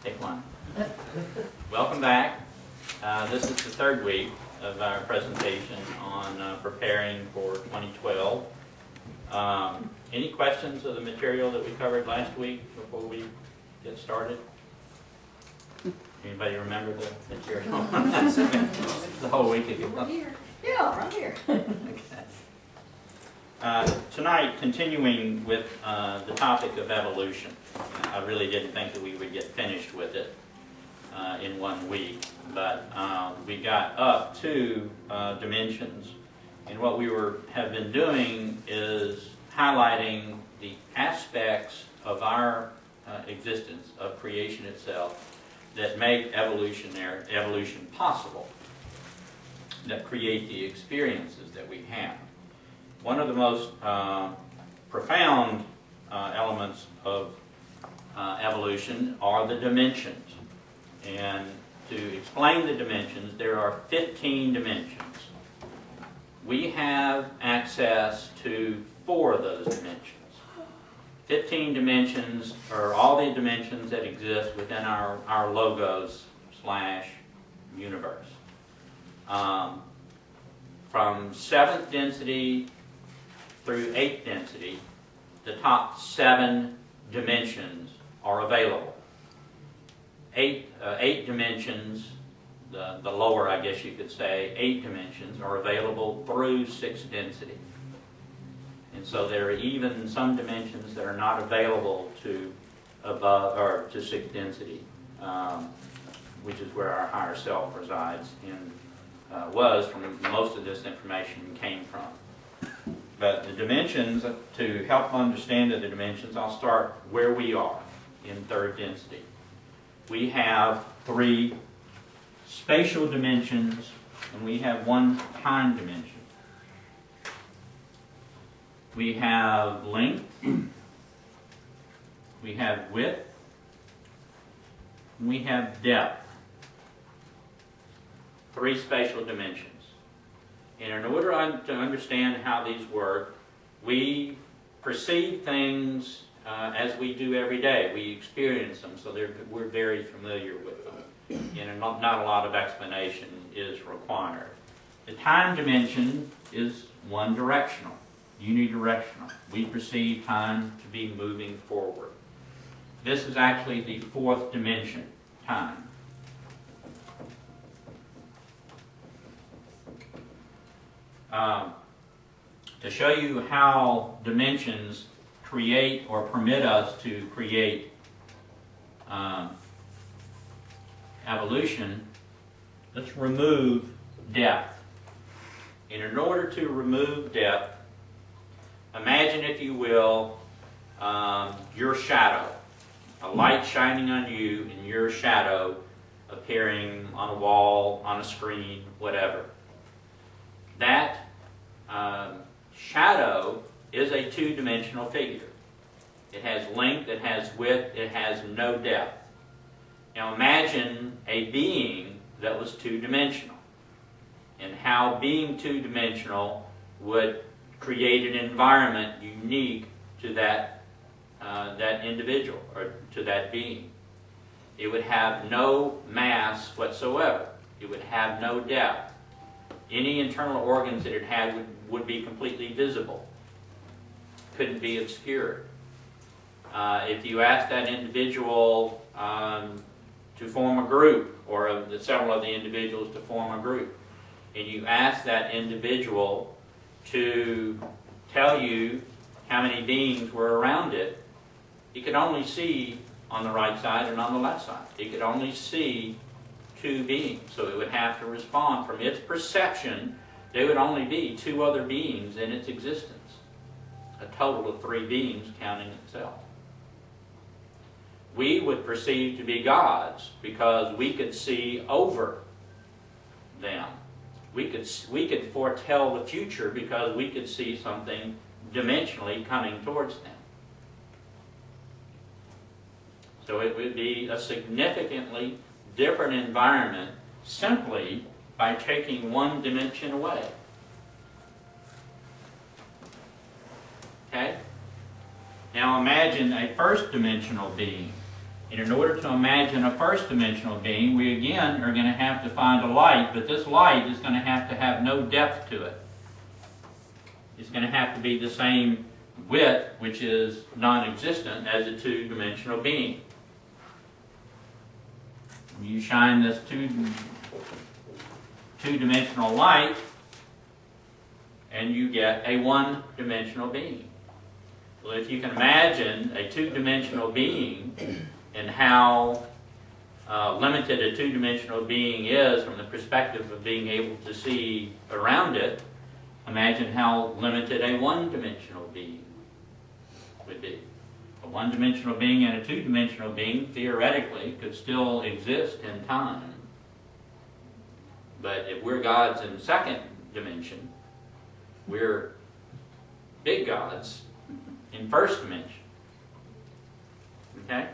Take one. Welcome back. This is the third week of our presentation on preparing for 2012. Any questions of the material that we covered last week before we get started? Anybody remember the material? The whole week ago. Right here. Yeah, right here. Okay. Tonight, continuing with the topic of evolution. I really didn't think that we would get finished with it in 1 week, but we got up to dimensions, and what we have been doing is highlighting the aspects of our existence, of creation itself, that make evolution possible, that create the experiences that we have. One of the most profound elements of evolution are the dimensions. And to explain the dimensions, there are 15 dimensions. We have access to 4 of those dimensions. 15 dimensions are all the dimensions that exist within our logos / universe. From 7th density through 8th density, the top 7 dimensions are available. 8 dimensions, the lower, I guess you could say, 8 dimensions are available through 6th density. And so there are even some dimensions that are not available to above or to 6th density, which is where our higher self resides and was from most of this information came from. But the dimensions, to help understand the dimensions, I'll start where we are in 3rd density. We have 3 spatial dimensions, and we have 1 time dimension. We have length, we have width, and we have depth. 3 spatial dimensions. And in order to understand how these work, we perceive things as we do every day. We experience them, so we're very familiar with them. And not a lot of explanation is required. The time dimension is one directional, unidirectional. We perceive time to be moving forward. This is actually the 4th dimension, time. To show you how dimensions create or permit us to create evolution, let's remove depth. And in order to remove depth, imagine, if you will, your shadow, a light shining on you and your shadow appearing on a wall, on a screen, whatever. That shadow is a 2-dimensional figure. It has length, it has width, it has no depth. Now imagine a being that was 2-dimensional, and how being 2-dimensional would create an environment unique to that individual or to that being. It would have no mass whatsoever. It would have no depth. Any internal organs that it had would be completely visible. Couldn't be obscured. If you ask that individual to form a group, or several of the individuals to form a group, and you ask that individual to tell you how many beings were around it, he could only see on the right side and on the left side. He could only see 2 beings, so it would have to respond. From its perception, there would only be 2 other beings in its existence. A total of 3 beings counting itself. We would perceive to be gods because we could see over them. We could foretell the future because we could see something dimensionally coming towards them. So it would be a significantly different environment simply by taking 1 dimension away. Okay? Now imagine a 1st dimensional being. And in order to imagine a first dimensional being, we again are going to have to find a light, but this light is going to have no depth to it. It's going to have to be the same width, which is non-existent, as a two-dimensional being. You shine this two-dimensional light, and you get a one-dimensional being. Well, if you can imagine a two-dimensional being and how limited a two-dimensional being is from the perspective of being able to see around it, imagine how limited a one-dimensional being would be. A one-dimensional being and a two-dimensional being theoretically could still exist in time. But if we're gods in second dimension, we're big gods in first dimension. Okay?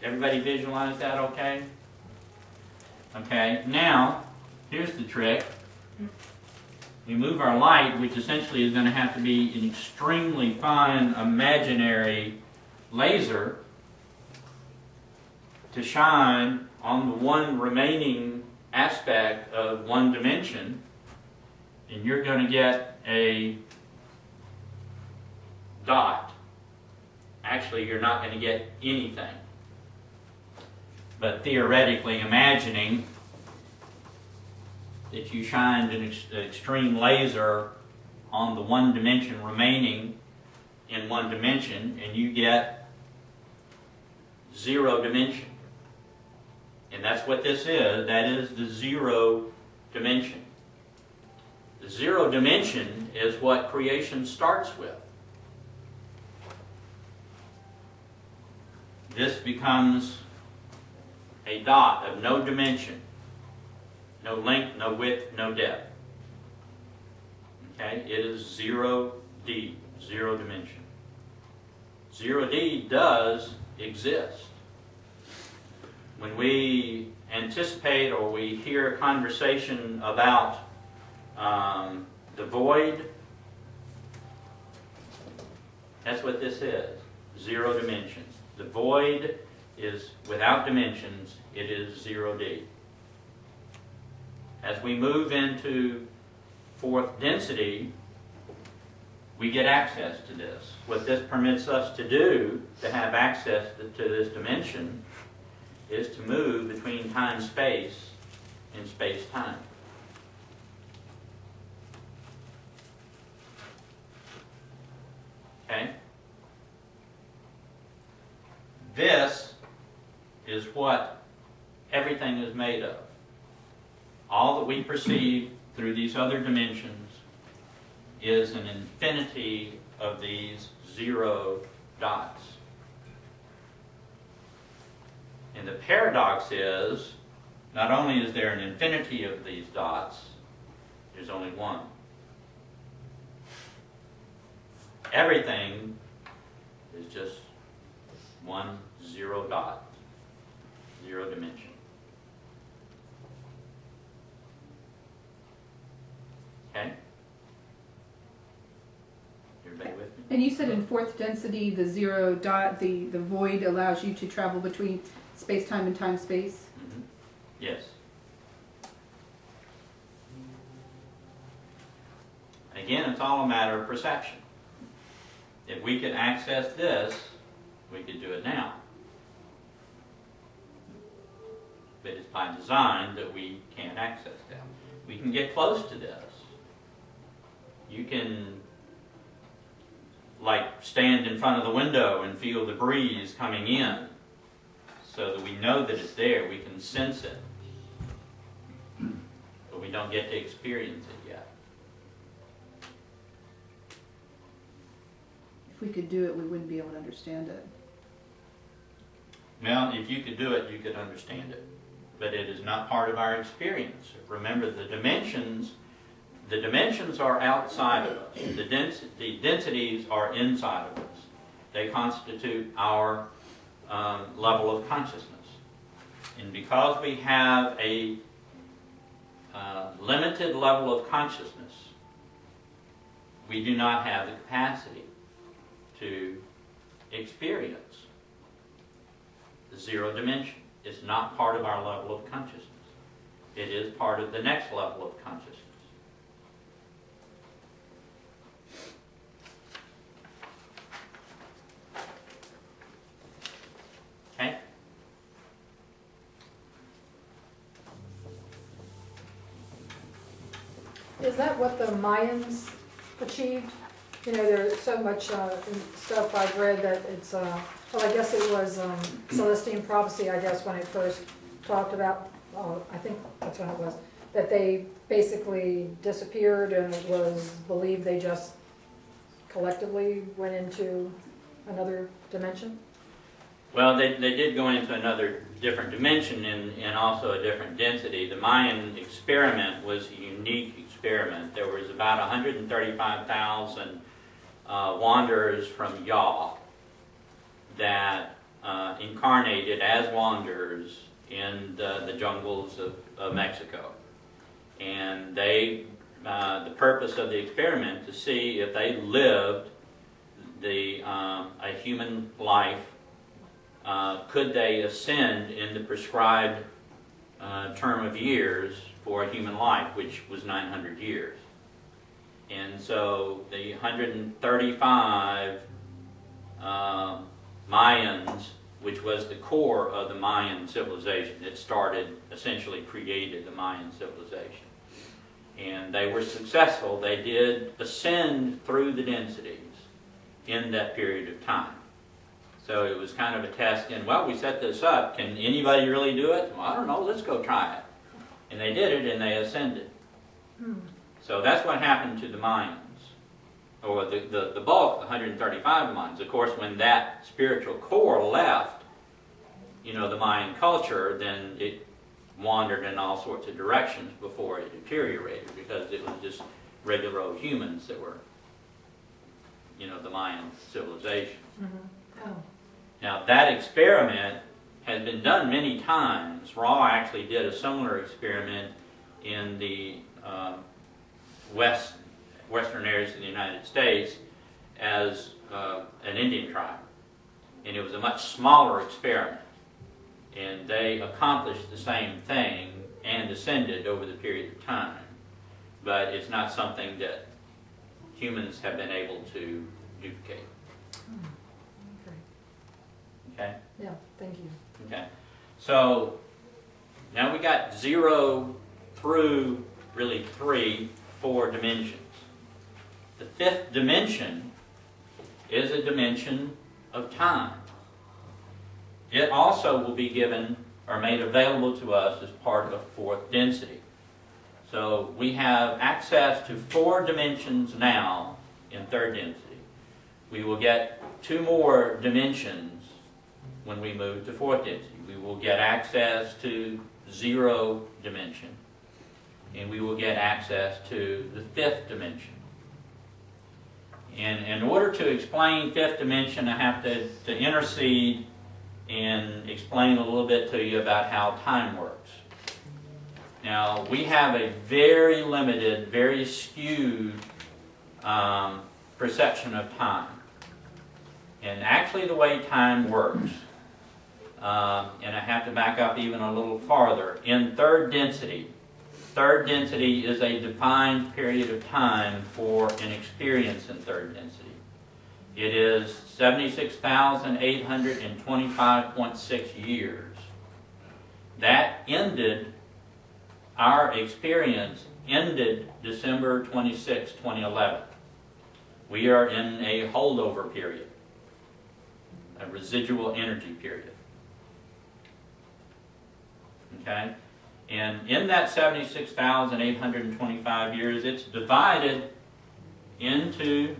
Everybody visualize that okay? Okay, now, here's the trick. We move our light, which essentially is going to have to be an extremely fine imaginary laser to shine on the one remaining aspect of one dimension, and you're going to get a dot. Actually, you're not going to get anything. But theoretically, imagining that you shined an extreme laser on the one dimension remaining in one dimension, and you get zero dimension. And that's what this is. That is the zero dimension. The zero dimension is what creation starts with. This becomes a dot of no dimension. No length, no width, no depth. Okay? It is 0D, zero dimension. 0D does exist. When we anticipate or we hear a conversation about the void, that's what this is. Zero dimensions. The void is without dimensions. It is 0D. As we move into fourth density, we get access to this. What this permits us to do, to have access to this dimension, is to move between time-space and space-time. Okay? This is what everything is made of. All that we perceive through these other dimensions is an infinity of these zero dots. And the paradox is, not only is there an infinity of these dots, there's only one. Everything is just one zero dot, zero dimension. Okay? Everybody with me? And you said in fourth density, the zero dot, the void allows you to travel between space-time and time-space? Mm-hmm. Yes. Again, it's all a matter of perception. If we could access this, we could do it now. But it's by design that we can't access that. We can get close to this. You can, like, stand in front of the window and feel the breeze coming in so that we know that it's there. We can sense it. But we don't get to experience it yet. If we could do it, we wouldn't be able to understand it. Well, if you could do it, you could understand it. But it is not part of our experience. Remember, the dimensions are outside of us. The densities are inside of us. They constitute our level of consciousness. And because we have a limited level of consciousness, we do not have the capacity to experience the zero dimension. It's not part of our level of consciousness. It is part of the next level of consciousness. Okay? Is that what the Mayans achieved? You know, there's so much stuff I've read that it's, well, I guess it was Celestine Prophecy, I guess, when it first talked about, I think that's when it was, that they basically disappeared and it was believed they just collectively went into another dimension? Well, they did go into another different dimension and also a different density. The Mayan experiment was a unique experiment. There was about 135,000 wanderers from Yah that incarnated as wanderers in the jungles of Mexico. And they, the purpose of the experiment to see if they lived a human life. Could they ascend in the prescribed term of years for a human life, which was 900 years? And so the 135 Mayans, which was the core of the Mayan civilization, it started, essentially created the Mayan civilization. And they were successful. They did ascend through the densities in that period of time. So it was kind of a test in, well, we set this up. Can anybody really do it? Well, I don't know. Let's go try it. And they did it, and they ascended. So that's what happened to the Mayans, or the bulk, the 135 Mayans. Of course, when that spiritual core left, the Mayan culture, then it wandered in all sorts of directions before it deteriorated, because it was just regular old humans that were, the Mayan civilization. Mm-hmm. Oh. Now, that experiment has been done many times. Ra actually did a similar experiment in the western areas of the United States as an Indian tribe. And it was a much smaller experiment. And they accomplished the same thing and ascended over the period of time. But it's not something that humans have been able to duplicate. Okay? Yeah, thank you. Okay. So now we got 0 through really 4 dimensions. The 5th dimension is a dimension of time. It also will be given or made available to us as part of 4th density. So we have access to 4 dimensions now in 3rd density. We will get 2 more dimensions when we move to 4th density. We will get access to 0 dimension, and we will get access to the 5th dimension. And in order to explain 5th dimension, I have to intercede and explain a little bit to you about how time works. Now, we have a very limited, very skewed perception of time. And actually the way time works, and I have to back up even a little farther, in 3rd density is a defined period of time for an experience in 3rd density. It is 76,825.6 years. That ended, our experience ended December 26, 2011. We are in a holdover period, a residual energy period. Okay? And in that 76,825 years, it's divided into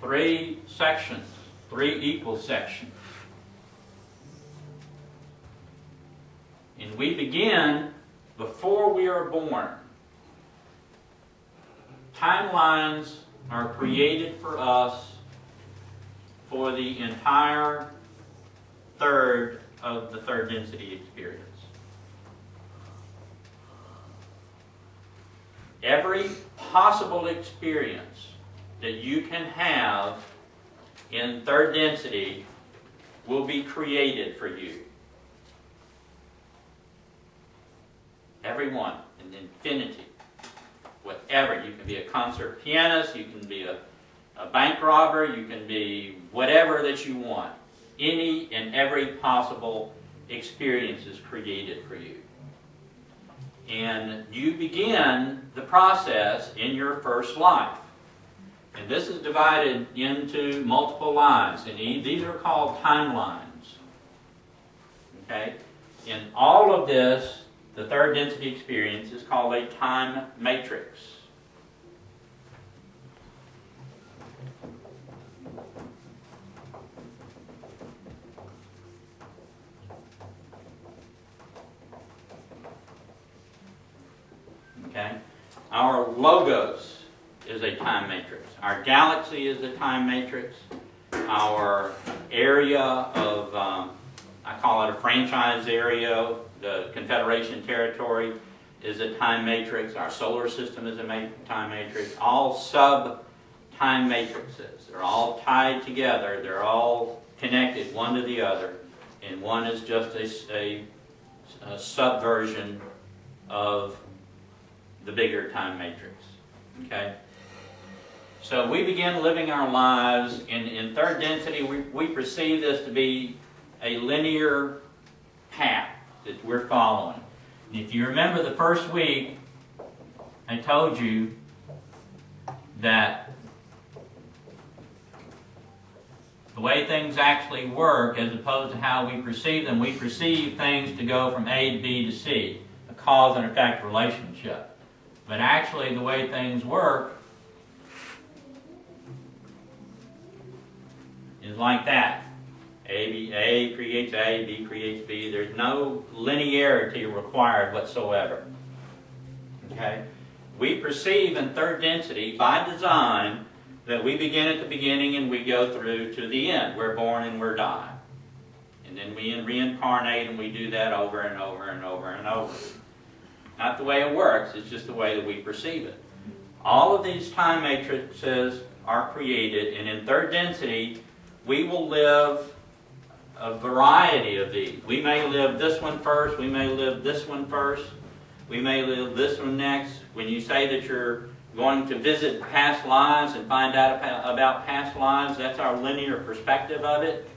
3 sections, 3 equal sections. And we begin before we are born. Timelines are created for us for the entire third of the 3rd density experience. Every possible experience that you can have in 3rd density will be created for you. Every one, in infinity. Whatever. You can be a concert pianist, you can be a bank robber, you can be whatever that you want. Any and every possible experience is created for you. And you begin the process in your first life. And this is divided into multiple lines, and these are called timelines. Okay? In all of this, the third density experience is called a time matrix. Okay? Our logos is a time matrix. Our galaxy is a time matrix. Our area of, I call it a franchise area, the Confederation territory is a time matrix. Our solar system is a time matrix. All sub-time matrices. They're all tied together. They're all connected one to the other. And one is just a subversion of the bigger time matrix. Okay? So we begin living our lives in third density. We perceive this to be a linear path that we're following. And if you remember the first week, I told you that the way things actually work, as opposed to how we perceive them, we perceive things to go from A to B to C, a cause and effect relationship. But actually, the way things work is like that. A creates A, B creates B. There's no linearity required whatsoever. Okay? We perceive in third density, by design, that we begin at the beginning and we go through to the end. We're born and we're die. And then we reincarnate, and we do that over and over and over and over. Not the way it works, it's just the way that we perceive it. All of these time matrices are created, and in third density, we will live a variety of these. We may live this one first, we may live this one first, we may live this one next. When you say that you're going to visit past lives and find out about past lives, that's our linear perspective of it.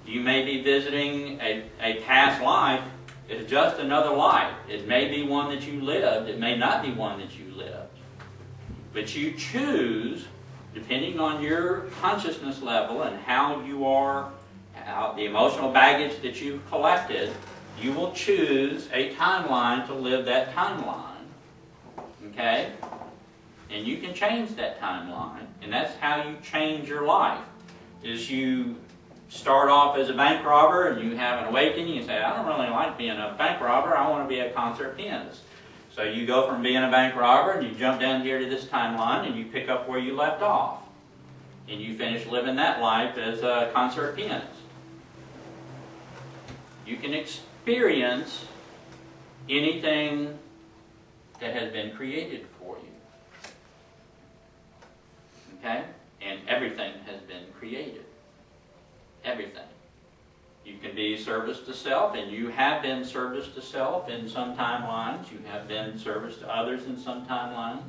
You may be visiting a past life. It's just another life. It may be one that you lived. It may not be one that you lived. But you choose, depending on your consciousness level and how you are, the emotional baggage that you've collected, you will choose a timeline to live that timeline. Okay? And you can change that timeline. And that's how you change your life. Is you start off as a bank robber and you have an awakening. You say, I don't really like being a bank robber. I want to be a concert pianist. So you go from being a bank robber and you jump down here to this timeline and you pick up where you left off. And you finish living that life as a concert pianist. You can experience anything that has been created for you. Okay? And everything has been created. Everything. You can be service to self, and you have been service to self in some timelines. You have been service to others in some timelines.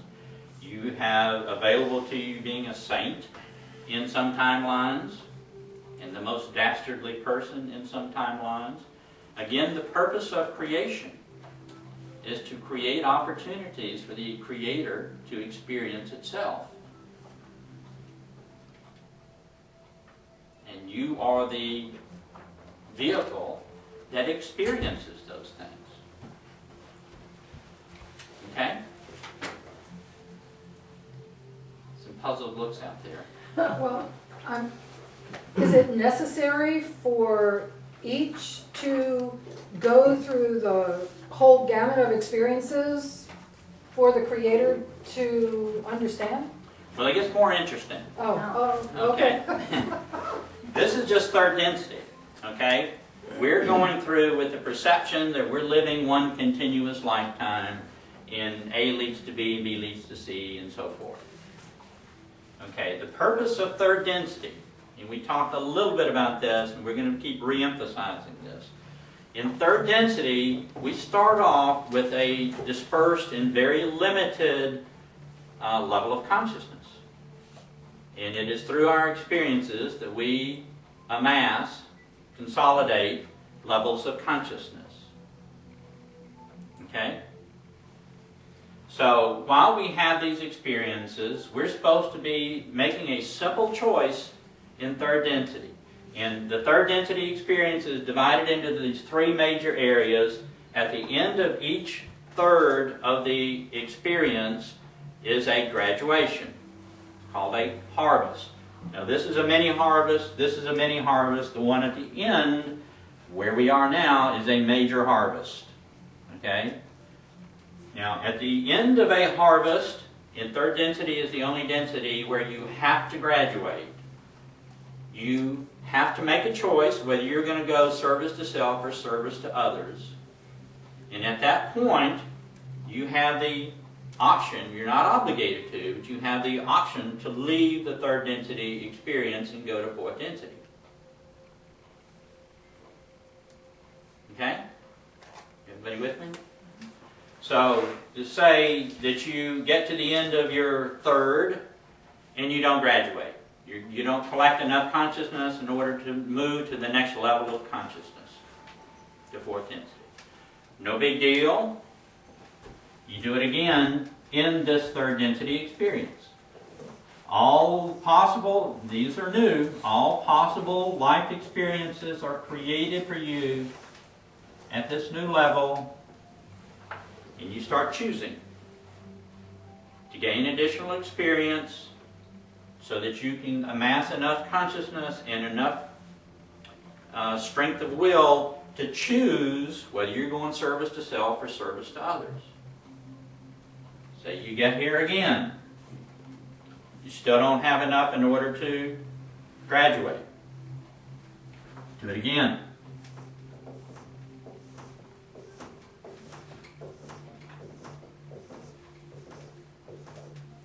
You have available to you being a saint in some timelines, and the most dastardly person in some timelines. Again, the purpose of creation is to create opportunities for the Creator to experience itself. And you are the vehicle that experiences those things. Okay? Some puzzled looks out there. Well, is it necessary for each to go through the whole gamut of experiences for the Creator to understand? Well, it gets more interesting. Okay. This is just third density, okay? We're going through with the perception that we're living one continuous lifetime in A leads to B, B leads to C, and so forth. Okay, the purpose of third density and we talked a little bit about this, and we're going to keep re-emphasizing this. In third density, we start off with a dispersed and very limited level of consciousness. And it is through our experiences that we amass, consolidate levels of consciousness. Okay? So while we have these experiences, we're supposed to be making a simple choice in third density. And the third density experience is divided into these three major areas. At the end of each third of the experience is a graduation, called a harvest. Now this is a mini harvest, this is a mini harvest. The one at the end, where we are now, is a major harvest. Okay? Now at the end of a harvest, in third density is the only density where you have to graduate. You have to make a choice whether you're going to go service to self or service to others. And at that point, you have the option, you're not obligated to, but you have the option to leave the third density experience and go to fourth density. Okay? Everybody with me? So, to say that you get to the end of your third and you don't graduate. You don't collect enough consciousness in order to move to the next level of consciousness, to fourth density. No big deal. You do it again in this third density experience. All possible, these are new, all possible life experiences are created for you at this new level, and you start choosing to gain additional experience so that you can amass enough consciousness and enough strength of will to choose whether you're going service to self or service to others. Say you get here again. You still don't have enough in order to graduate. Do it again.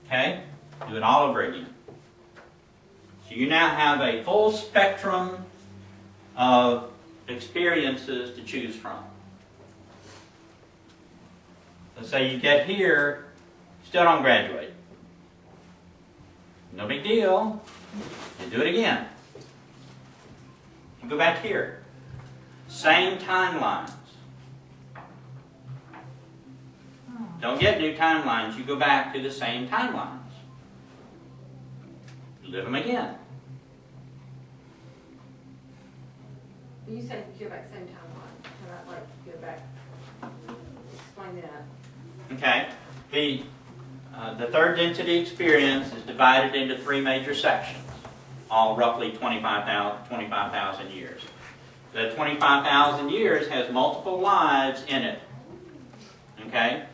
Okay? Do it all over again. So you now have a full spectrum of experiences to choose from. Let's say you get here, still don't graduate. No big deal. You do it again. You go back here. Same timelines. Don't get new timelines. You go back to the same timelines. Live them again. When you say go back same timeline, can I like go back? Explain that. Okay. The third density experience is divided into three major sections, all roughly 25,000 years. The 25,000 years has multiple lives in it. Okay?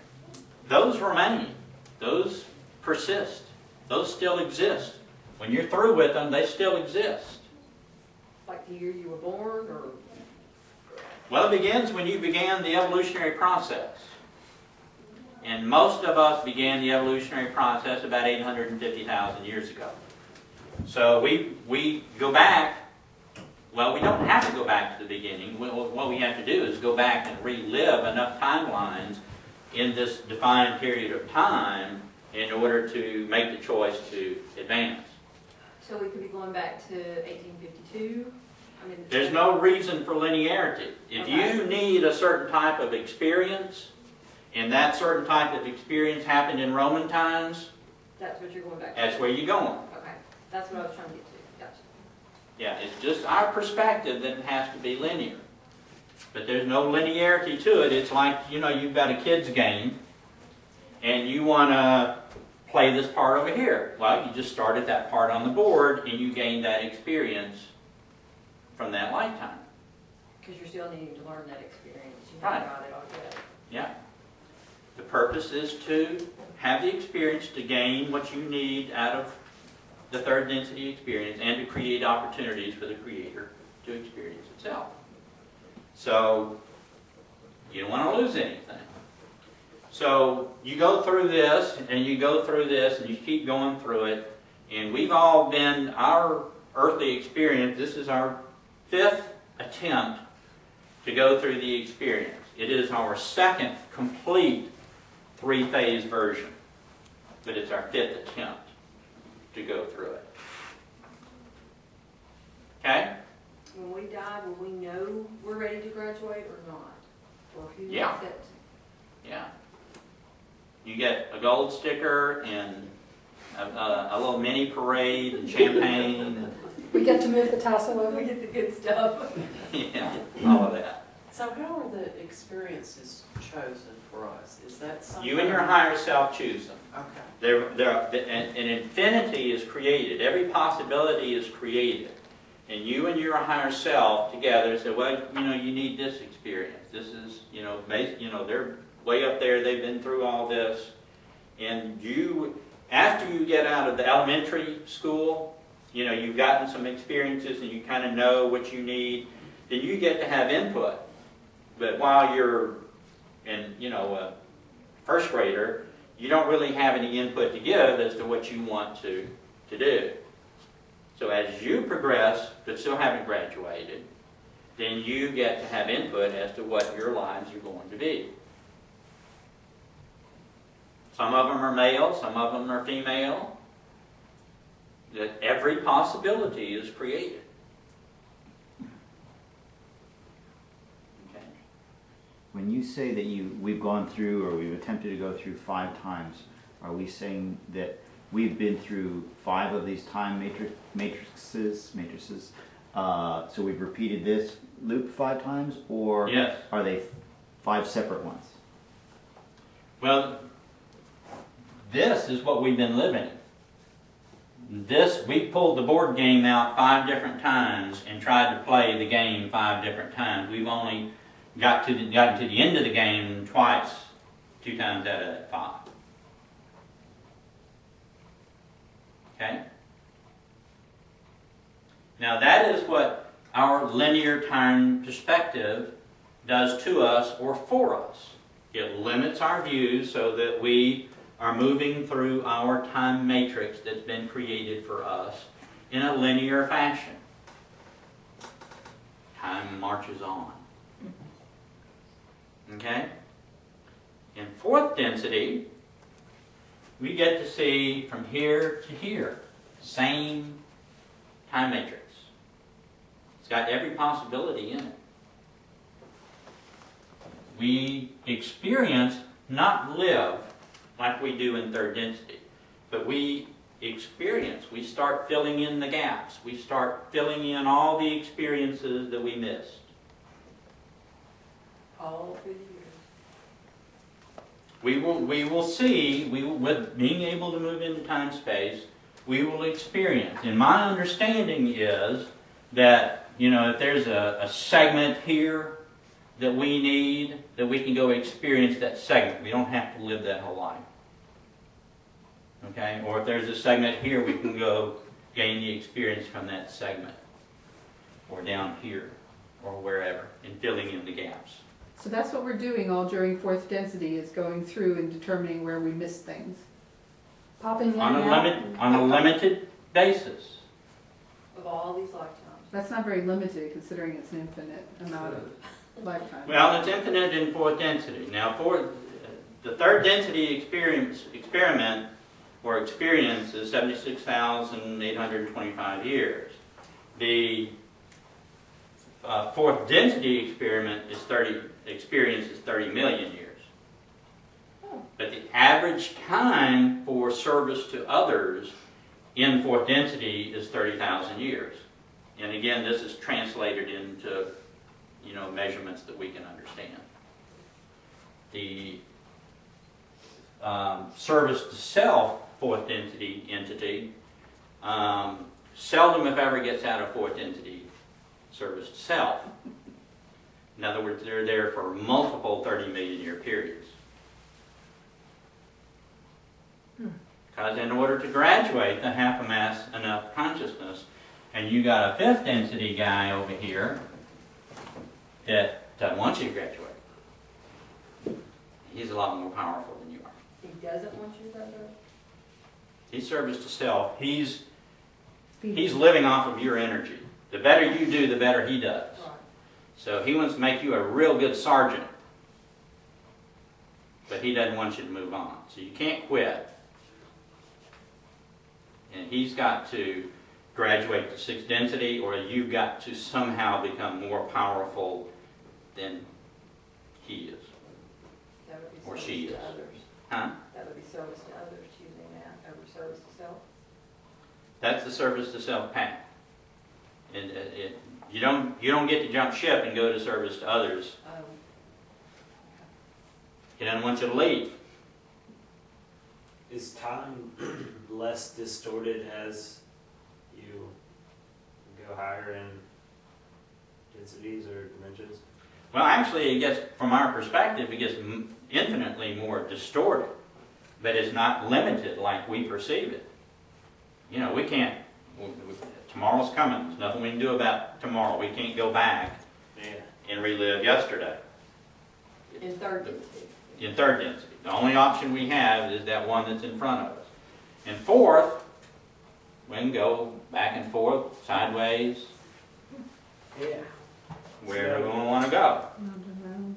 Those remain. Those persist. Those still exist. When you're through with them, they still exist. Like the year you were born, or? Well, it begins when you began the evolutionary process. And most of us began the evolutionary process about 850,000 years ago. So we go back, well, we don't have to go back to the beginning. What we have to do is go back and relive enough timelines in this defined period of time in order to make the choice to advance. So we could be going back to 1852? I mean, There's no reason for linearity. If you need a certain type of experience, and that certain type of experience happened in Roman times, that's what you're going back to? that's where you're going. Okay. That's what I was trying to get to. Gotcha. Yeah, it's just our perspective that it has to be linear. But there's no linearity to it. It's like, you know, you've got a kid's game, and you want to play this part over here. Well, you just started that part on the board, and you gained that experience from that lifetime. Because you're still needing to learn that experience. You Right. haven't got it all yet. Yeah. The purpose is to have the experience to gain what you need out of the third density experience and to create opportunities for the Creator to experience itself. So, you don't want to lose anything. So, you go through this, and you go through this, and you keep going through it, and we've all been, our earthly experience, this is our 5th attempt to go through the experience. It is our 2nd complete 3-phase version, but it's our 5th attempt to go through it. Okay? When we die, will we know we're ready to graduate or not? Or who Yeah. makes it? Yeah. You get a gold sticker and a little mini parade and champagne. We get to move the tassel We over. get the good stuff. Yeah, all of that. So how are the experiences chosen for us? Is that something? You and your higher self choose them. Okay. An infinity is created. Every possibility is created. And you and your higher self together say, well, you need this experience. This is, they're way up there. They've been through all this. And you, after you get out of the elementary school, you've gotten some experiences and you kind of know what you need, then you get to have input. But while you're in, a first grader, you don't really have any input to give as to what you want to do. So as you progress, but still haven't graduated, then you get to have input as to what your lives are going to be. Some of them are male, some of them are female. That every possibility is created. Okay. When you say that we've gone through, or we've attempted to go through 5 times, are we saying that we've been through 5 of these time matrices? So we've repeated this loop 5 times, or Yes. are they 5 separate ones? Well, this is what we've been living. We pulled the board game out 5 different times and tried to play the game 5 different times. We've only gotten to the end of the game twice, 2 times out of that 5. Okay? Now that is what our linear time perspective does to us or for us. It limits our views so that we are moving through our time matrix that's been created for us in a linear fashion. Time marches on. Okay? In 4th density, we get to see from here to here, same time matrix. It's got every possibility in it. We experience, not live, like we do in 3rd density, but we experience, we start filling in the gaps. We start filling in all the experiences that we missed. All through the years. We will see, with being able to move into time space, we will experience. And my understanding is that, if there's a segment here that we need, that we can go experience that segment. We don't have to live that whole life. Okay? Or if there's a segment here, we can go gain the experience from that segment. Or down here, or wherever, and filling in the gaps. So that's what we're doing all during 4th density, is going through and determining where we miss things. Popping in On and out. a limited basis. Of all these lifetimes. That's not very limited, considering it's an infinite amount of lifetime. Well, it's infinite in 4th density. Now, for the 3rd density experiment or experience is 76,825 years. The 4th density experience is 30 million years. But the average time for service to others in 4th density is 30,000 years. And again, this is translated into measurements that we can understand. The service to self 4th density entity seldom, if ever, gets out of 4th density service to self. In other words, they're there for multiple 30 million year periods. Because in order to graduate, they have to amass enough consciousness. And you got a 5th density guy over here that doesn't want you to graduate. He's a lot more powerful than you are. He doesn't want you to graduate? He's service to self. He's He's living off of your energy. The better you do, the better he does. Right. So he wants to make you a real good sergeant. But he doesn't want you to move on. So you can't quit. And he's got to graduate to 6th density, or you've got to somehow become more powerful than he is. That would be Or service she to is. others. Huh? That would be service to others, choosing that over service to self. That's the service to self path. And you don't get to jump ship and go to service to others. He doesn't want you to leave. Is time less distorted as you go higher in densities or dimensions? Well, actually, it gets, from our perspective, it gets infinitely more distorted, but it's not limited like we perceive it. You know, we can't. Tomorrow's coming. There's nothing we can do about tomorrow. We can't go back and relive yesterday. In third density. In 3rd density, the only option we have is that one that's in front of us. In 4th, we can go back and forth, sideways, Yeah. wherever we want to go. Round and round.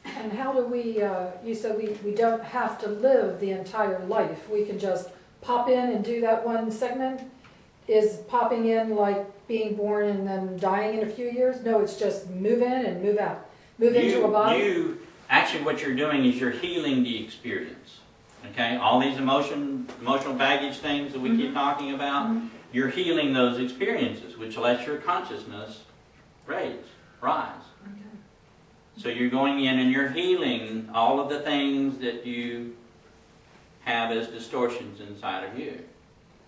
And how do we, you said we don't have to live the entire life. We can just pop in and do that one segment? Is popping in like being born and then dying in a few years? No, it's just move in and move out. Move into a body? Actually, what you're doing is you're healing the experience. Okay? All these emotional baggage things that we keep talking about, you're healing those experiences, which lets your consciousness rise. Okay. So you're going in and you're healing all of the things that you have as distortions inside of you.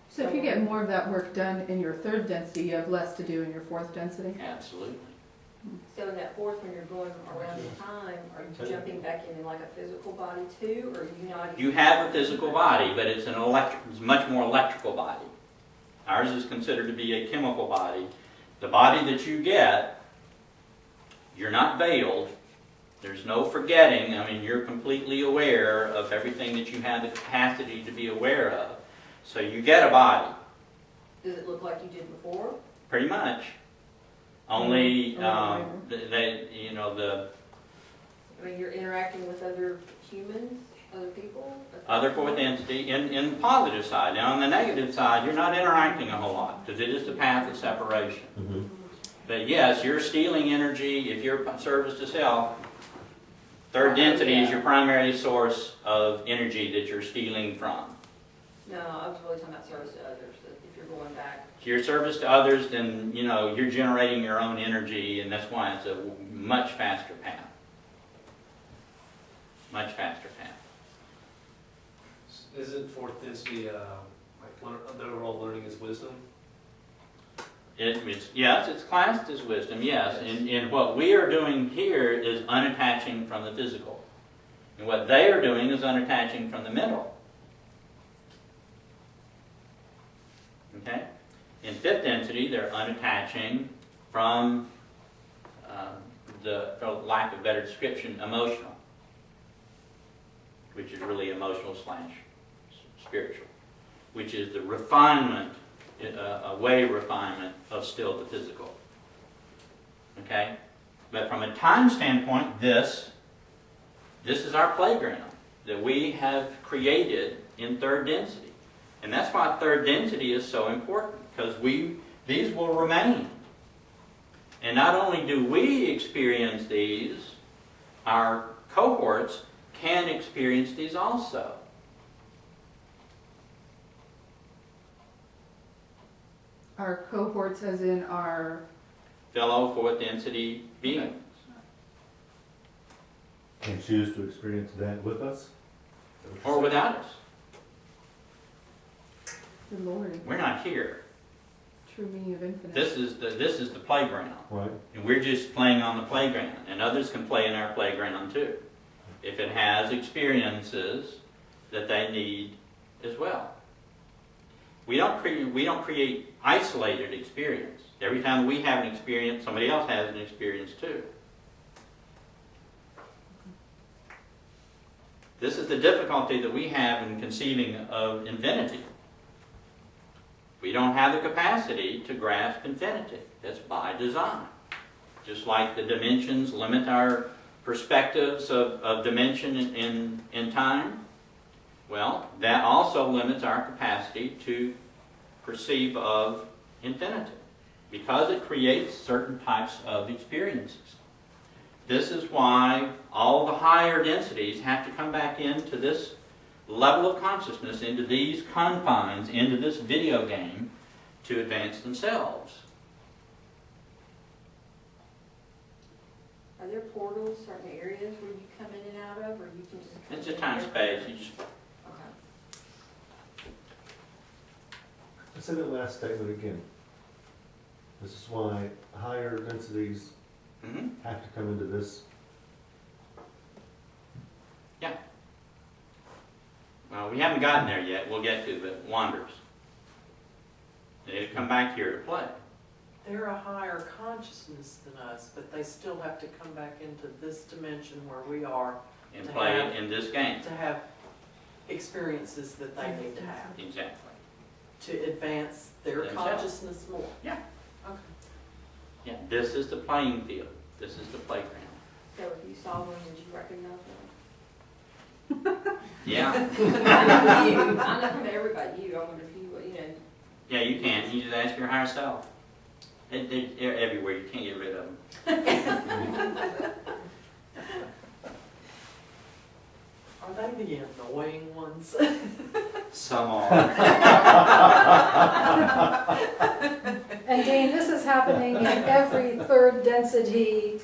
So if you get more of that work done in your 3rd density, you have less to do in your 4th density? Absolutely. So in that 4th, when you're going around the time, are you jumping back in like a physical body too, or are you not? You have a physical body, but it's it's much more electrical body. Ours is considered to be a chemical body. The body that you get, you're not veiled. There's no forgetting. I mean, you're completely aware of everything that you have the capacity to be aware of. So you get a body. Does it look like you did before? Pretty much. Only, Oh, I mean, you're interacting with other humans, other people? other 4th entity in the positive side. Now, on the negative side, you're not interacting a whole lot because it is the path of separation. But yes, you're stealing energy. If you're service to self, 3rd density is your primary source of energy that you're stealing from. No, I was really talking about service to others, that if you're going back. If you're service to others, then, you're generating your own energy, and that's why it's a much faster path. Much faster path. Isn't 4th density the overall learning is wisdom? It's classed as wisdom, yes. And what we are doing here is unattaching from the physical. And what they are doing is unattaching from the mental. Okay? In 5th density, they're unattaching from, for lack of a better description, emotional, which is really emotional / spiritual, which is the refinement, a way refinement of still the physical. Okay? But from a time standpoint, this is our playground that we have created in 3rd density. And that's why 3rd density is so important, because these will remain. And not only do we experience these, our cohorts can experience these also. Our cohorts as in our... Fellow 4th density beings. And choose to experience that with us? Or without us. Good Lord, We're not here. true meaning of infinite. This is the playground. Right. And we're just playing on the playground. And others can play in our playground too, if it has experiences that they need as well. We don't create isolated experience. Every time we have an experience, somebody else has an experience too. This is the difficulty that we have in conceiving of infinity. We don't have the capacity to grasp infinity. That's by design. Just like the dimensions limit our perspectives of dimension in time, well, that also limits our capacity to perceive of infinity, because it creates certain types of experiences. This is why all the higher densities have to come back into this level of consciousness, into these confines, into this video game, to advance themselves. Are there portals, certain areas where you come in and out of, or you can just come It's in a time and space. You just, Okay. Let's say that last statement again. This is why higher densities mhm. have to come into this. Well, we haven't gotten there yet. We'll get to the wanders. They come back here to play. They're a higher consciousness than us, but they still have to come back into this dimension where we are And To play have- in this game. to have experiences that they need to have, Exactly. to advance their Themselves. consciousness more. Yeah. Okay. Yeah. This is the playing field. This is the playground. So if you saw one, would you recognize one? Yeah. I know you. I'm not talking about everybody. You. I wonder if you know. Yeah, you can. You just ask your higher self. They're everywhere. You can't get rid of them. Are they the annoying ones? Some are. And Dean, this is happening in every third density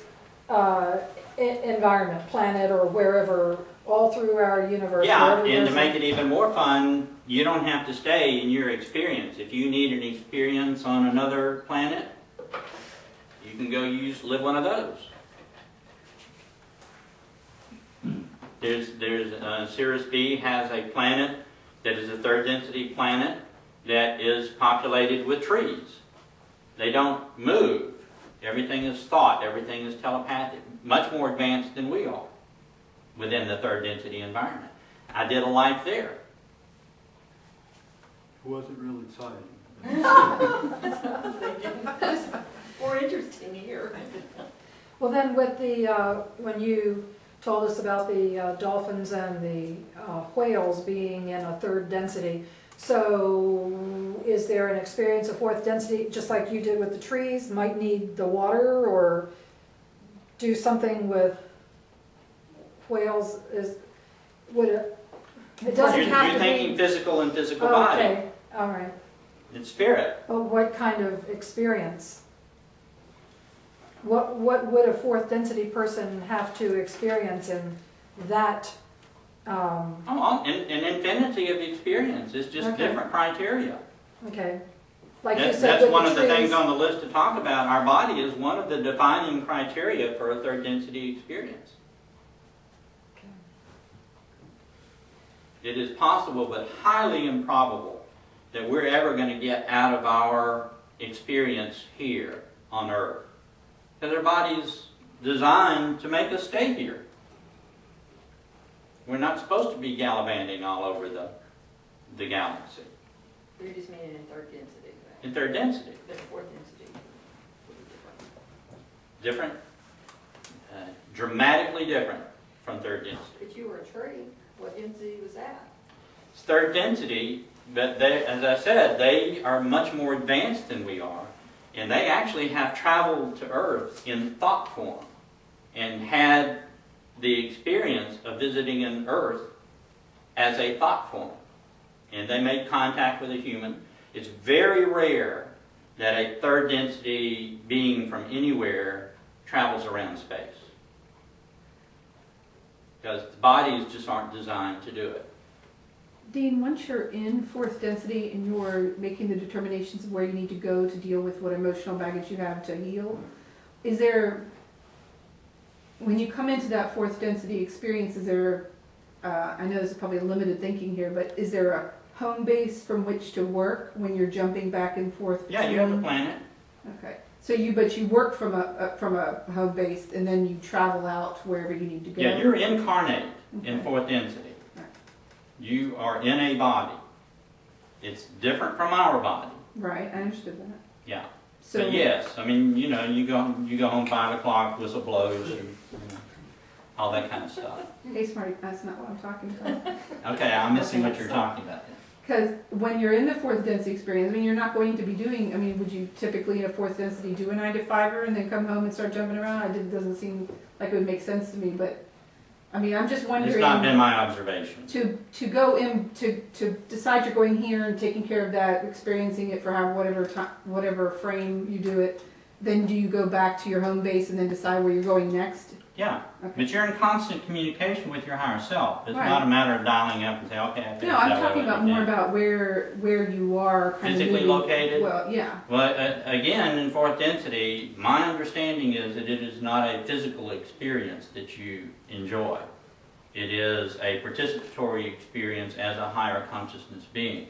environment, planet or wherever, all through our universe. Yeah, wherever and to there's make it even more fun, you don't have to stay in your experience. If you need an experience on another planet, you can go live one of those. There's Sirius B has a planet that is a third density planet that is populated with trees. They don't move. Everything is thought. Everything is telepathic. Much more advanced than we are within the third density environment. I did a life there. Was it real exciting? More interesting here. Well, then with the, when you told us about the dolphins and the whales being in a third density, so is there an experience of fourth density, just like you did with the trees, might need the water, or do something with whales? Would it doesn't have You're to thinking be... physical and physical Oh, body. okay, all right. It's spirit. But what kind of experience? What would a fourth density person have to experience in that? An infinity of experience. It's just Okay. different criteria. Okay, like you said That's with one the of the trees. things on the list to talk about. Our body is one of the defining criteria for a third density experience. Okay. It is possible, but highly improbable, that we're ever going to get out of our experience here on Earth. Because our body's designed to make us stay here. We're not supposed to be gallivanting all over the galaxy. You're just meaning in third density. Right? In third density. But fourth density would be Different, different. dramatically different from third density. But you were a tree. What density was that? It's third density, but they, as I said, they are much more advanced than we are. And they actually have traveled to Earth in thought form and had the experience of visiting an Earth as a thought form. And they made contact with a human. It's very rare that a third density being from anywhere travels around space. Because the bodies just aren't designed to do it. Dean, once you're in fourth density and you're making the determinations of where you need to go to deal with what emotional baggage you have to heal, is there, when you come into that fourth density experience, is there, I know this is probably limited thinking here, but is there a home base from which to work when you're jumping back and forth? Yeah, you have a planet. Okay. So but you work from a home base and then you travel out wherever you need to go? Yeah, you're incarnate in Okay. fourth density. Right. You are in a body. It's different from our body. Right, I understood that. Yeah. So, But yes, I mean, you know, you go home 5 o'clock, whistle blows, you know, all that kind of stuff. hey Smarty, that's not what I'm talking about. Okay, I'm missing what you're talking about. Because when you're in the fourth density experience, I mean, you're not going to be doing, I mean, would you typically in a fourth density do a 9 to 5er and then come home and start jumping around? It doesn't seem like it would make sense to me, but, I mean, I'm just wondering. It's not been my observation. To go in, to decide you're going here and taking care of that, experiencing it for whatever time, whatever frame you do it, then do you go back to your home base and then decide where you're going next? Yeah, Okay. but you're in constant communication with your higher self. It's Right. not a matter of dialing up and say, okay, I No, I'm talking about more about where you are kind of physically moving. located. Well, yeah. Well, again, in fourth density, my understanding is that it is not a physical experience that you enjoy. It is a participatory experience as a higher consciousness being.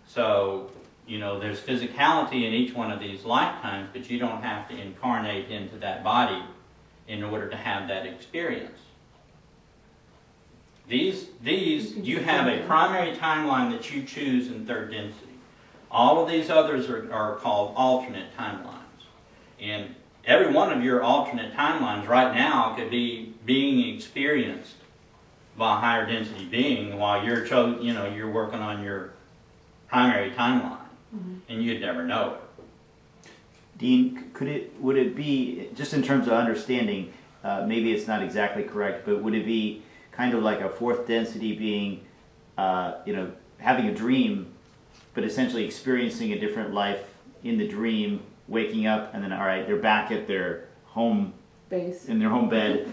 So, you know, there's physicality in each one of these lifetimes, but you don't have to incarnate into that body in order to have that experience. These you have a primary timeline that you choose in third density. All of these others are called alternate timelines. And every one of your alternate timelines right now could be being experienced by a higher density being while you're you're working on your primary timeline, and you'd never know it. Dean, would it be, just in terms of understanding, maybe it's not exactly correct, but would it be kind of like a fourth density being, having a dream, but essentially experiencing a different life in the dream, waking up, and then, all right, they're back at their home Base. in their home bed?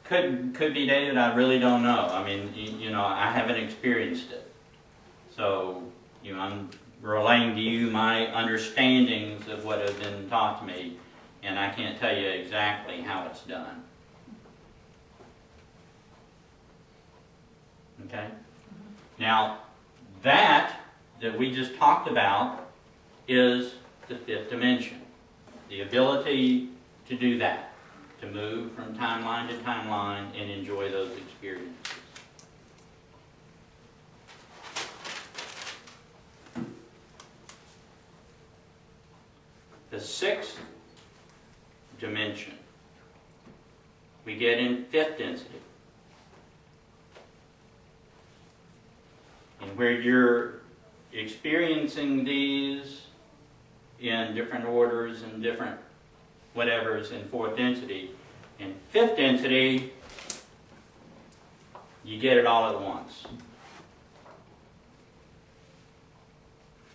Could be, David. I really don't know. I mean, I haven't experienced it, so I'm relaying to you my understandings of what have been taught to me, and I can't tell you exactly how it's done. Okay? Now, that we just talked about is the fifth dimension. The ability to do that, to move from timeline to timeline and enjoy those experiences. The sixth dimension we get in fifth density. And where you're experiencing these in different orders and different whatevers in fourth density. In fifth density, you get it all at once.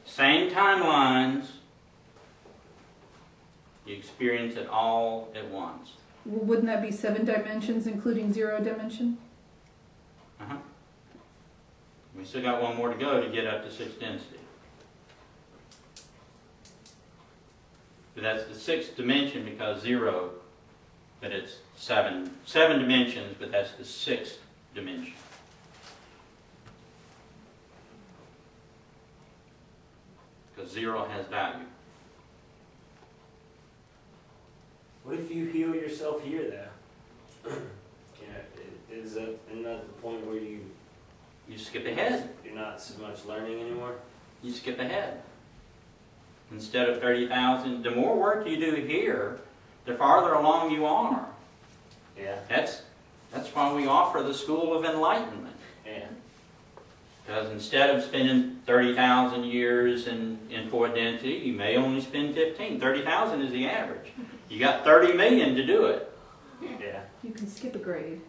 Same timelines, you experience it all at once. Wouldn't that be 7 dimensions, including 0 dimension? Uh-huh. We still got one more to go to get up to sixth density. But that's the sixth dimension because 0, but it's 7 dimensions, but that's the sixth dimension. Because 0 has value. What if you heal yourself here, though? Isn't that the point where You skip ahead. you're not so much learning anymore? You skip ahead. Instead of 30,000, the more work you do here, the farther along you are. Yeah. That's why we offer the School of Enlightenment. Yeah. Because instead of spending 30,000 years in fourth density, you may only spend 15. 30,000 is the average. You got 30 million to do it, Yeah. You can skip a grade.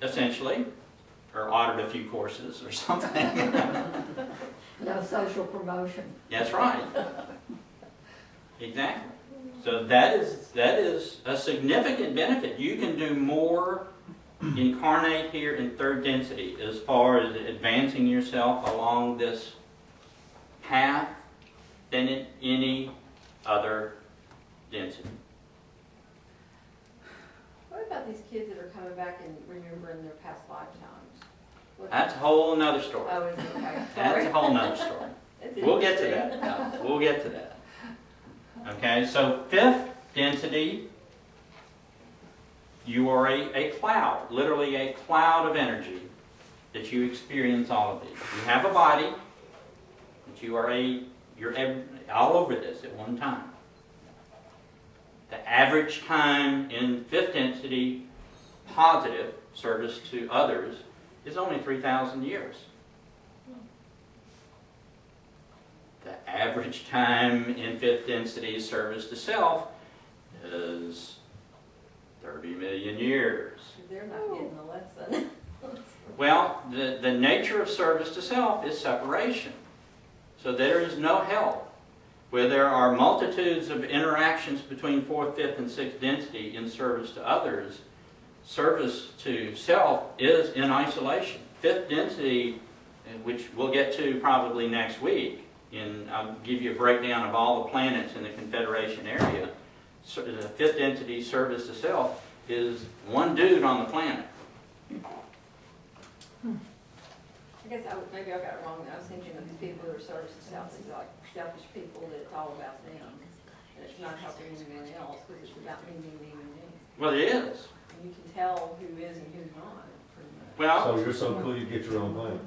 essentially, or audit a few courses or something. No social promotion. That's right. Exactly. So that is a significant benefit. You can do more, incarnate here in third density as far as advancing yourself along this path than in any other density. What about these kids that are coming back and remembering their past lifetimes? That's a whole nother story. Oh, is it? Okay. That's a whole nother story. It's We'll get to interesting. that. No, we'll get to that. Okay, so fifth density, you are a cloud, literally a cloud of energy that you experience all of these. You have a body, but you're all over this at one time. The average time in fifth density positive service to others is only 3,000 years. The average time in fifth density service to self is 30 million years. They're not getting the lesson. Well, the nature of service to self is separation. So there is no help. Where there are multitudes of interactions between fourth, fifth, and sixth density in service to others, service to self is in isolation. Fifth density, which we'll get to probably next week, I'll give you a breakdown of all the planets in the Confederation area. So the fifth density service to self is one dude on the planet. I guess maybe I got it wrong. I was thinking of these people who are service to self as like selfish people, that it's all about them. And it's not helping anyone else because it's about me, me, me, me, me. Well, it is. And you can tell who is and who's not, pretty much. Well, So you're so cool you get your own planet.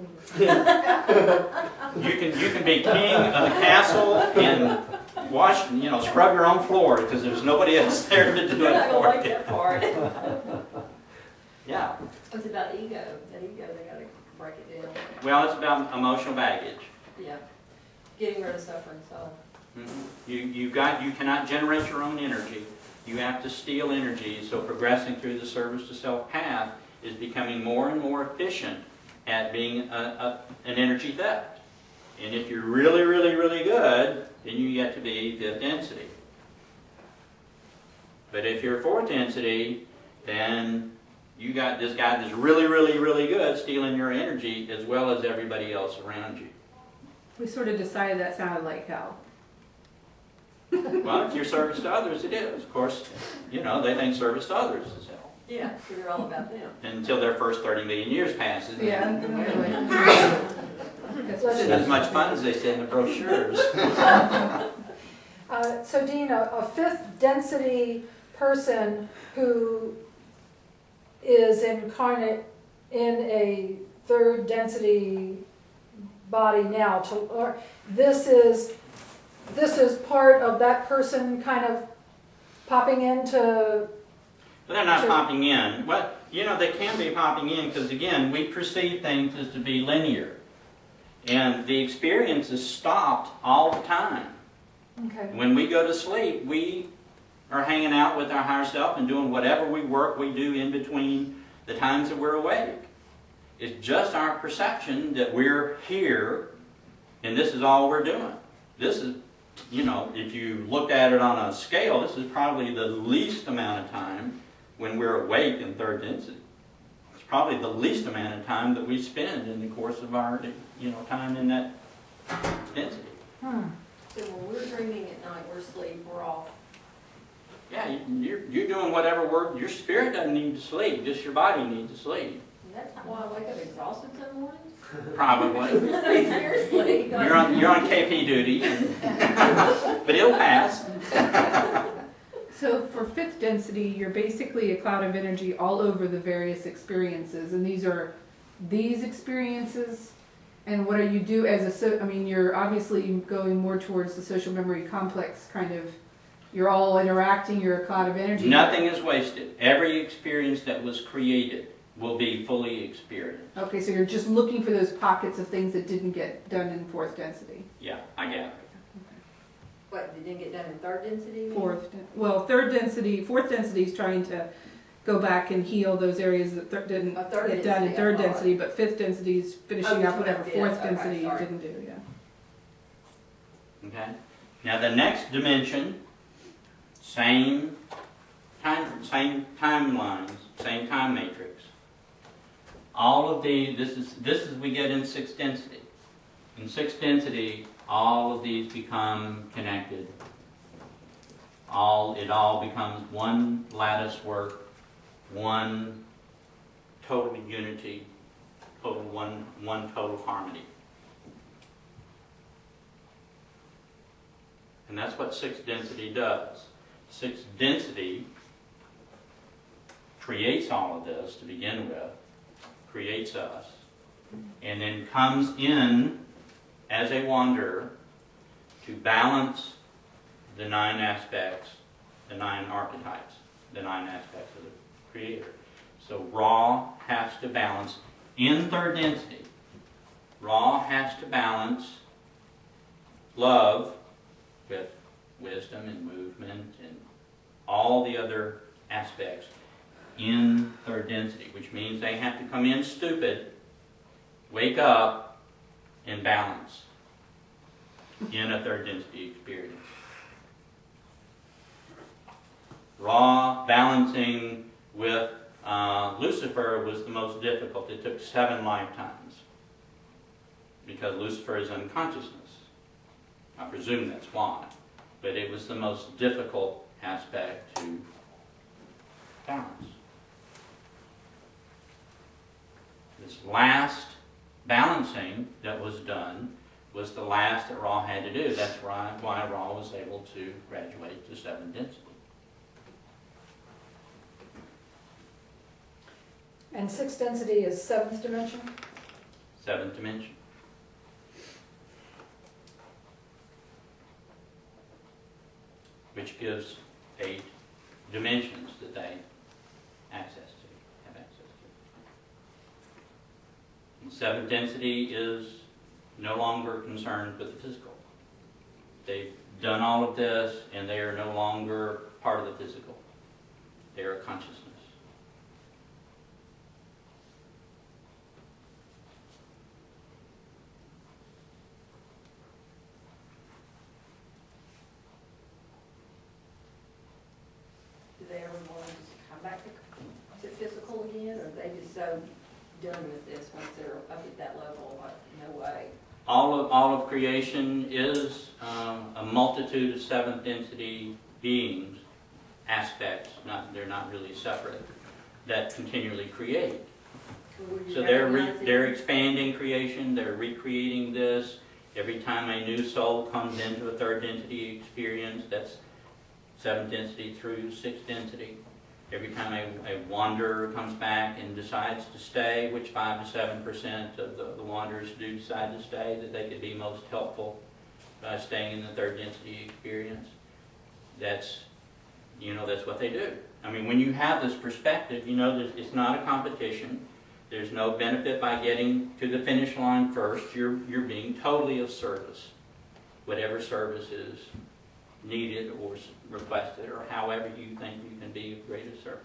you can be king of the castle and wash, scrub your own floor because there's nobody else there to do You're not it gonna for like you. that part. Yeah. It's about ego. That ego, they gotta break it down. Well, it's about emotional baggage. Yeah. Getting rid of suffering self. You cannot generate your own energy. You have to steal energy. So progressing through the service to self path is becoming more and more efficient at being an energy theft. And if you're really, really, really good, then you get to be fifth density. But if you're fourth density, then you got this guy that's really, really, really good stealing your energy as well as everybody else around you. We sort of decided that sounded like hell. Well, if you're service to others, it is. Of course, they think service to others is hell. Yeah, so they're all about them. Until their first 30 million years passes. Yeah. It's as much fun as they say in the brochures. So Dean, a fifth density person who is incarnate in a third density body now, this is part of that person kind of popping into. But they're not popping in. Well, they can be popping in because, again, we perceive things as to be linear. And the experience is stopped all the time. Okay. When we go to sleep, we are hanging out with our higher self and doing whatever work we do in between the times that we're awake. It's just our perception that we're here and this is all we're doing. This is, if you looked at it on a scale, this is probably the least amount of time when we're awake in third density. It's probably the least amount of time that we spend in the course of our, time in that density. So when we're dreaming at night, we're asleep, we're off. Yeah, you're doing whatever work. Your spirit doesn't need to sleep, just your body needs to sleep. And that's not why I wake up exhausted some mornings. Probably. Seriously. You're on KP duty, but it'll pass. So for fifth density, you're basically a cloud of energy all over the various experiences, and these are these experiences. And what do you do as you're obviously going more towards the social memory complex kind of. You're all interacting. You're a cloud of energy. Nothing is wasted. Every experience that was created will be fully experienced. Okay, so you're just looking for those pockets of things that didn't get done in fourth density. Yeah, I get it. What, they didn't get done in third density? you mean? Fourth density is trying to go back and heal those areas that didn't get done in density, third I thought. density, but fifth density is finishing Oh, up whatever yeah, fourth okay, density you sorry. didn't do, yeah. Okay. Now the next dimension, same timelines, same time matrix. All of this is we get in sixth density. In sixth density, all of these become connected. It all becomes one lattice work, one total unity, one total harmony. And that's what sixth density does. Sixth density creates all of this to begin with, creates us, and then comes in as a wanderer to balance the 9 aspects, the 9 archetypes, the 9 aspects of the Creator. So Ra has to balance in third density. Ra has to balance love with wisdom and movement and all the other aspects in third density, which means they have to come in stupid, wake up, and balance in a third density experience. Ra balancing with Lucifer was the most difficult. It took 7 lifetimes because Lucifer is unconsciousness. I presume that's why. But it was the most difficult aspect to balance. This last balancing that was done was the last that Ra had to do. That's why Ra was able to graduate to 7th density. And 6th density is 7th dimension? 7th dimension. Which gives 8 dimensions that they have access to. And 7th density is no longer concerned with the physical. They've done all of this and they are no longer part of the physical. They are consciousness. Do they ever want to just come back to physical again, or are they just so done with this once they're up at that level, like, no way? All of creation is a multitude of 7th density beings, aspects, they're not really separate, that continually create. So they're expanding creation, they're recreating this. Every time a new soul comes into a 3rd density experience, that's 7th density through 6th density. Every time a wanderer comes back and decides to stay, which 5 to 7% of the wanderers do decide to stay, that they could be most helpful by staying in the 3rd density experience. That's what they do. I mean, when you have this perspective, you know that it's not a competition. There's no benefit by getting to the finish line first. You're being totally of service, whatever service is needed or requested, or however you think you can be of greatest service.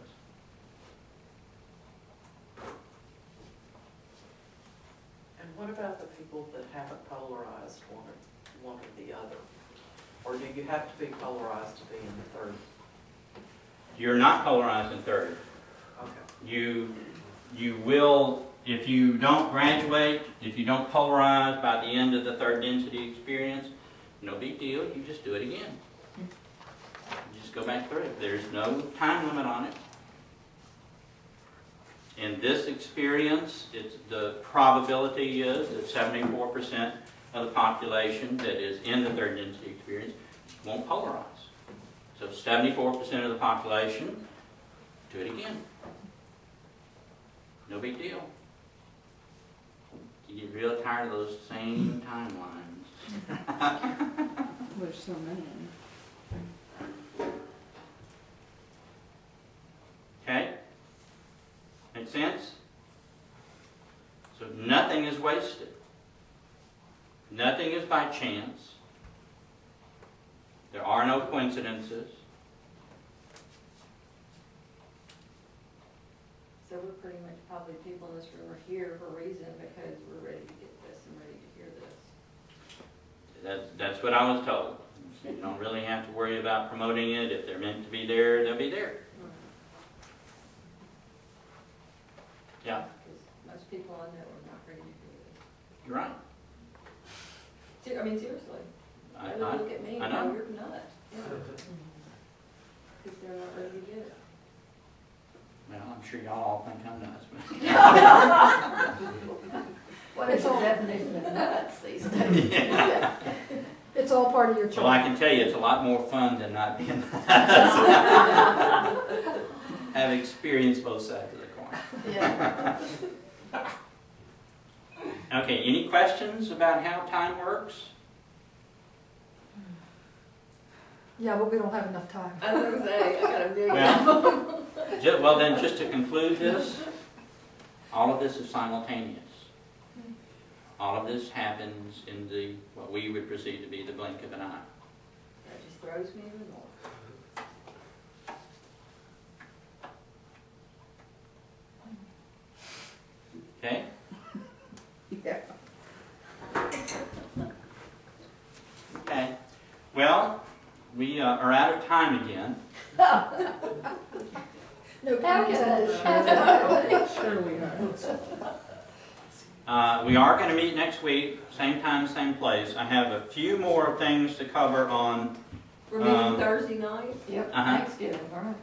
And what about the people that haven't polarized one or the other? Or do you have to be polarized to be in the 3rd? You're not polarized in 3rd. Okay. You will, if you don't graduate, if you don't polarize by the end of the 3rd density experience, no big deal, you just do it again. You just go back through it. There's no time limit on it. In this experience, the probability is that 74% of the population that is in the 3rd density experience won't polarize. So 74% of the population, do it again. No big deal. You get real tired of those same timelines. There's so many. Okay? Make sense? So nothing is wasted. Nothing is by chance. There are no coincidences. So we're pretty much probably people in this room are here for a reason, because we're ready to get this and ready to hear this. That's what I was told. So you don't really have to worry about promoting it. If they're meant to be there, they'll be there. Yeah, Because most people I know are not ready to hear this. you're right. I mean, seriously. I They look at me I and know. go, you're nuts. Because they're not ready to get it. Well, I'm sure y'all all think I'm nuts. But What is the definition of nuts these days? yeah. It's all part of your Well, I charm. can tell you it's a lot more fun than not being nuts. I've experienced both sides of the coin. Yeah. Okay. Okay, any questions about how time works? Yeah, but we don't have enough time. I was gonna say, I got a million. Well, then, just to conclude this, all of this is simultaneous. All of this happens in the, what we would perceive to be the blink of an eye. That just throws me in the north. Okay? Yeah. Okay. Well, we are out of time again. No How pun can that intended. Sure we are. We are going to meet next week, same time, same place. I have a few more things to cover on, We're meeting Thursday night? Yep, Uh-huh. Thanksgiving, right?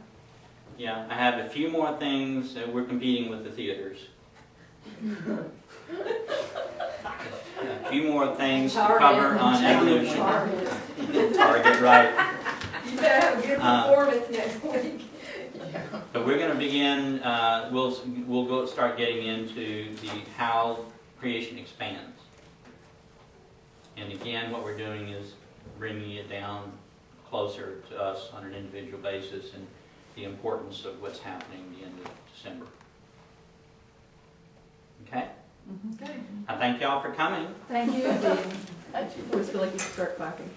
yeah, I have a few more things. We're competing with the theaters. A few more things to cover on evolution. Target, right. You better have a good performance next week. So we're going to begin, we'll go start getting into the how creation expands. And again, what we're doing is bringing it down closer to us on an individual basis and the importance of what's happening at the end of December. Okay? Okay. I thank y'all for coming. Thank you. I always feel like you should start clapping.